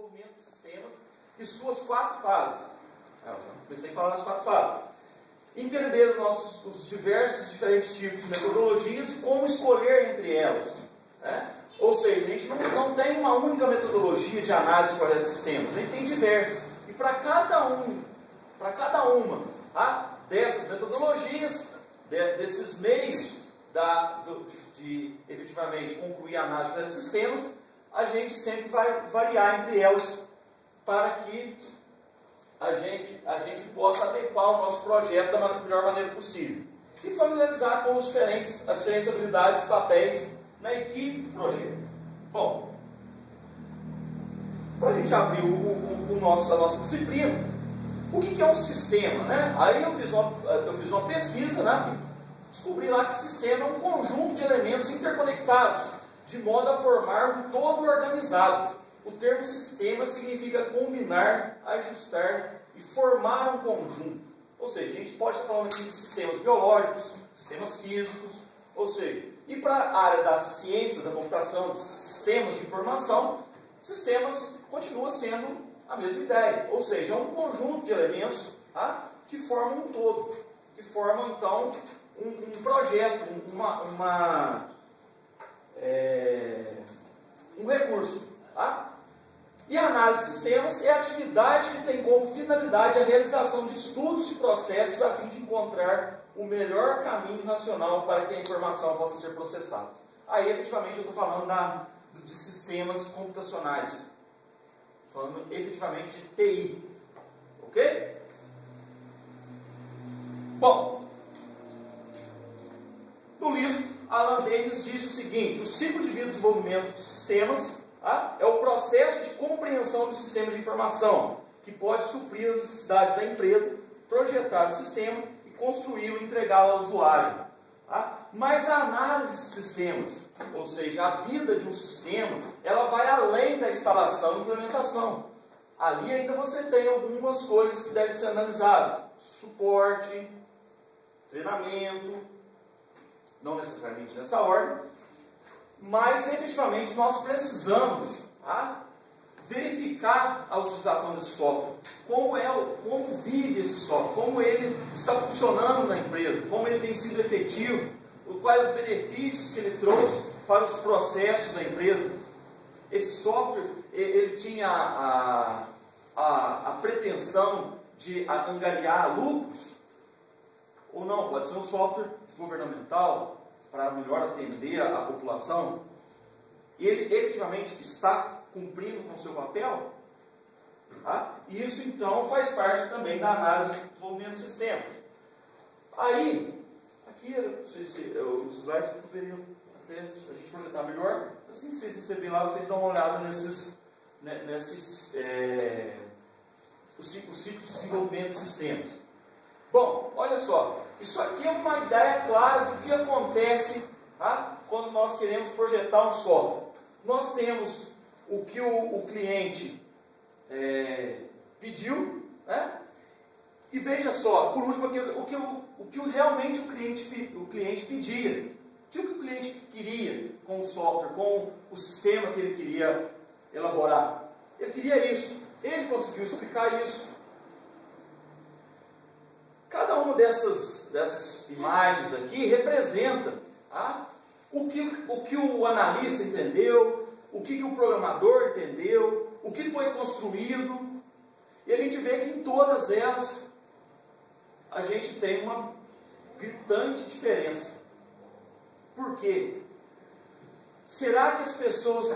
desenvolvimento de sistemas e suas 4 fases. Eu comecei a falar das 4 fases. Entender os diversos, diferentes tipos de metodologias e como escolher entre elas. Né? Ou seja, a gente não tem uma única metodologia de análise de projetos de sistemas, a gente tem diversas. E para cada uma dessas metodologias, desses meios de efetivamente concluir a análise de projetos de sistemas, a gente sempre vai variar entre elas para que a gente possa adequar o nosso projeto da melhor maneira possível. E familiarizar com as diferentes habilidades e papéis na equipe do projeto. Bom, para a gente abrir a nossa disciplina, o que é um sistema? Né? Aí eu fiz uma pesquisa, né? Descobri lá que sistema é um conjunto de elementos interconectados, de modo a formar um todo organizado. O termo sistema significa combinar, ajustar e formar um conjunto. Ou seja, a gente pode estar falando aqui de sistemas biológicos, sistemas físicos, ou seja, e para a área da ciência, da computação, sistemas de informação, sistemas continua sendo a mesma ideia. Ou seja, é um conjunto de elementos que formam um todo, que formam então um projeto, um recurso. E a análise de sistemas é a atividade que tem como finalidade a realização de estudos e processos a fim de encontrar o melhor caminho racional para que a informação possa ser processada. Aí, efetivamente, eu estou falando de sistemas computacionais. Falando efetivamente de TI. Ok? Bom, no livro, Alan Davis diz o seguinte: o ciclo de vida do desenvolvimento de sistemas é o processo de compreensão dos sistemas de informação, que pode suprir as necessidades da empresa, projetar o sistema e construí-lo e entregá-lo ao usuário. Mas a análise de sistemas, ou seja, a vida de um sistema, ela vai além da instalação e implementação. Ali ainda você tem algumas coisas que devem ser analisadas: suporte, treinamento, não necessariamente nessa ordem, mas efetivamente nós precisamos verificar a utilização desse software, como vive esse software, como ele está funcionando na empresa, como ele tem sido efetivo, quais os benefícios que ele trouxe para os processos da empresa. Esse software, ele tinha a pretensão de angariar lucros, ou não, pode ser um software governamental para melhor atender a população. E ele efetivamente está cumprindo com o seu papel? Isso então faz parte também da análise do desenvolvimento de sistemas. Aí, aqui, não sei se os slides poderiam até a gente projetar melhor. Assim que vocês receberem lá, vocês dão uma olhada o ciclo de desenvolvimento de sistemas. Bom, olha só, isso aqui é uma ideia clara do que acontece quando nós queremos projetar um software. Nós temos o que o cliente pediu, né? E veja só, por último, o que realmente o cliente pedia. O que o cliente queria com o software, com o sistema que ele queria elaborar. Ele queria isso. Ele conseguiu explicar isso. Cada uma dessas imagens aqui representa o que o analista entendeu, o que o programador entendeu, o que foi construído. E a gente vê que em todas elas a gente tem uma gritante diferença. Por quê? Será que as pessoas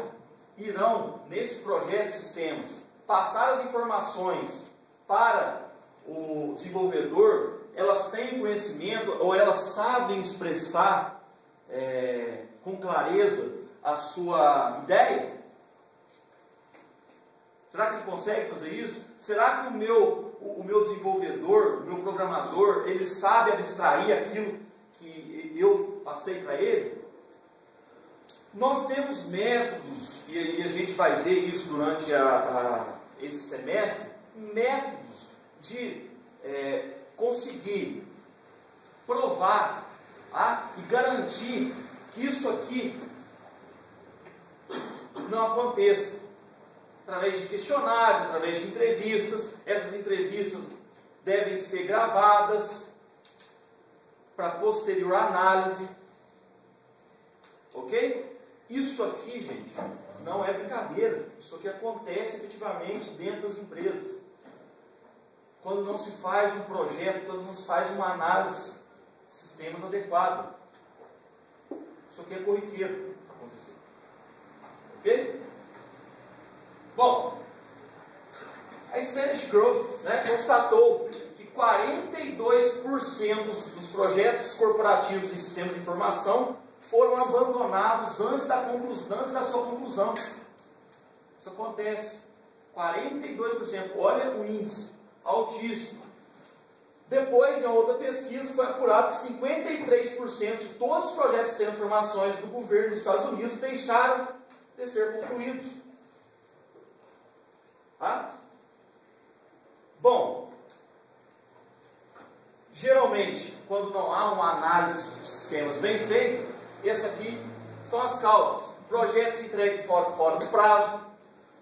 irão, nesse projeto de sistemas, passar as informações para o desenvolvedor? Elas têm conhecimento ou elas sabem expressar com clareza a sua ideia? Será que ele consegue fazer isso? Será que o meu desenvolvedor, o meu programador, ele sabe abstrair aquilo que eu passei para ele? Nós temos métodos, e aí a gente vai ver isso durante esse semestre, métodos de conseguir provar e garantir que isso aqui não aconteça. através de questionários, através de entrevistas. Essas entrevistas devem ser gravadas para posterior análise. Ok? Isso aqui, gente, não é brincadeira. Isso aqui acontece efetivamente dentro das empresas. Quando não se faz um projeto, quando não se faz uma análise de sistemas adequada. Isso aqui é corriqueiro acontecer. Ok? Bom, a Spanish Growth, né, constatou que 42% dos projetos corporativos de sistemas de informação foram abandonados antes da sua conclusão. Isso acontece. 42%. Olha o índice. Altíssimo. Depois, em outra pesquisa, foi apurado que 53% de todos os projetos de sistemas de informações do governo dos Estados Unidos deixaram de ser concluídos. Tá? Bom, geralmente, quando não há uma análise de sistemas bem feita, essas aqui são as causas. Projetos entregues fora do prazo,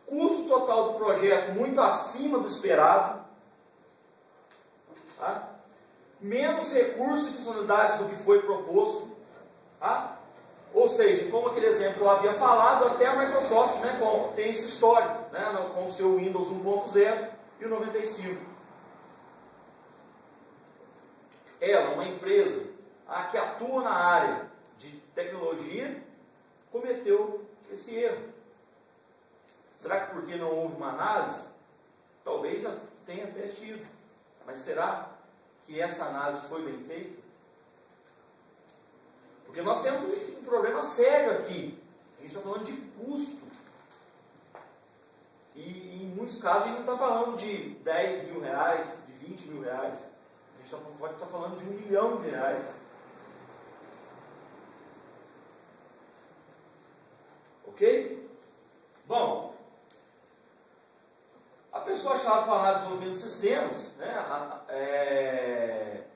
custo total do projeto muito acima do esperado, tá? Menos recursos e funcionalidades do que foi proposto, tá? Ou seja, como aquele exemplo eu havia falado, até a Microsoft, né, tem esse histórico, né, com o seu Windows 1.0 e o 95. Ela, uma empresa que atua na área de tecnologia, cometeu esse erro. Será que porque não houve uma análise? Talvez já tenha até tido. Mas será que essa análise foi bem feita? Porque nós temos um problema sério aqui. A gente está falando de custo. E em muitos casos a gente não está falando de 10 mil reais, de 20 mil reais. A gente está falando de R$1 milhão. Ok? Bom, a pessoa-chave para análise de desenvolvimento de sistemas, né,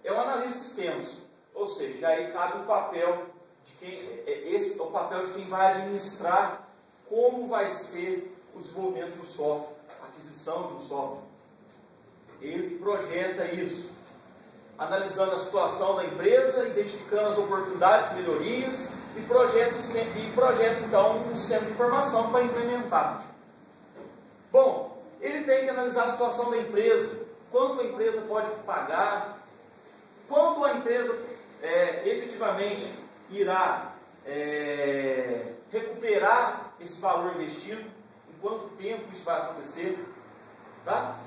é o analista de sistemas. Ou seja, aí cabe o papel de quem, esse é o papel de quem vai administrar como vai ser o desenvolvimento do software, a aquisição de um software. Ele projeta isso, analisando a situação da empresa, identificando as oportunidades, melhorias e projeta então um sistema de informação para implementar. Bom, ele tem que analisar a situação da empresa, quanto a empresa pode pagar, quando a empresa efetivamente irá recuperar esse valor investido, em quanto tempo isso vai acontecer, tá?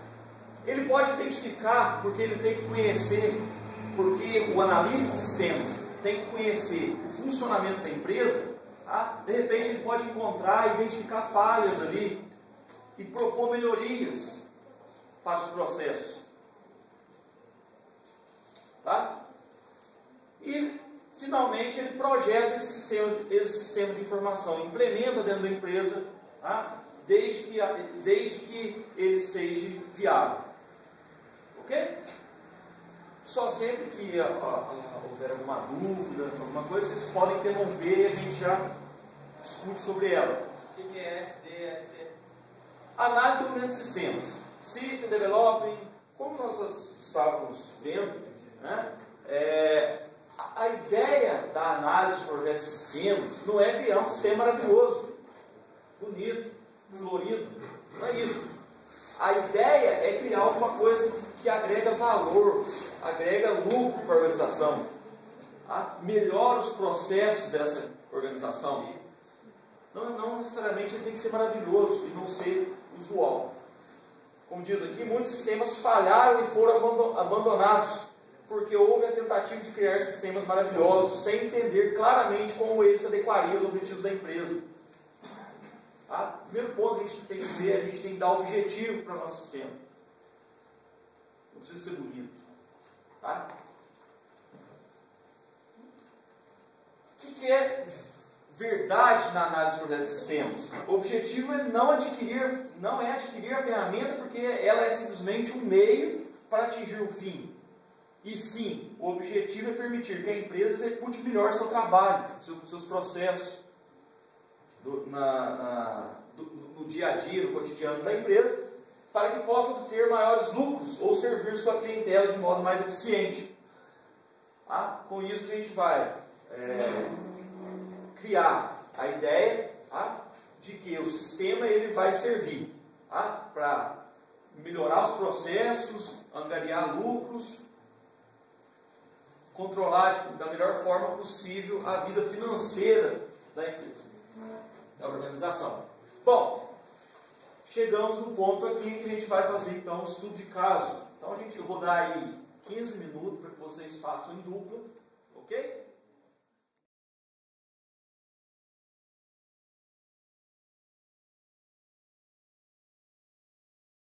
Ele pode identificar, porque ele tem que conhecer, porque o analista de sistemas tem que conhecer o funcionamento da empresa, tá? De repente ele pode encontrar, identificar falhas ali e propor melhorias para os processos, tá? E finalmente ele projeta esse sistema de informação, implementa dentro da empresa, tá? Desde que ele seja viável. Ok? Só sempre que houver alguma dúvida, alguma coisa, vocês podem interromper e a gente já discute sobre ela. O que é SDLC? Análise de desenvolvimento de sistemas. System Development, como nós estávamos vendo, né? A ideia da análise de projetos de sistemas não é criar um sistema maravilhoso, bonito, florido. Não é isso. A ideia é criar alguma coisa que agrega valor, agrega lucro para a organização, tá? Melhora os processos dessa organização. Não necessariamente ele tem que ser maravilhoso e não ser usual. Como diz aqui, muitos sistemas falharam e foram abandonados, porque houve a tentativa de criar sistemas maravilhosos, sem entender claramente como eles adequariam os objetivos da empresa. Tá? Primeiro ponto que a gente tem que ver, a gente tem que dar objetivo para o nosso sistema. Não precisa ser bonito. Tá? O que é verdade na análise de projetos de sistemas? O objetivo é não é adquirir a ferramenta, porque ela é simplesmente um meio para atingir o fim. E sim, o objetivo é permitir que a empresa execute melhor seu trabalho, seus processos. no dia a dia, no cotidiano da empresa, para que possam ter maiores lucros ou servir sua clientela de modo mais eficiente. Tá? Com isso a gente vai criar a ideia, tá, de que o sistema ele vai servir, tá, para melhorar os processos, angariar lucros, controlar da melhor forma possível a vida financeira da empresa, da organização. Bom, chegamos no ponto aqui que a gente vai fazer então um estudo de caso. Então eu vou dar aí 15 minutos para que vocês façam em dupla, ok?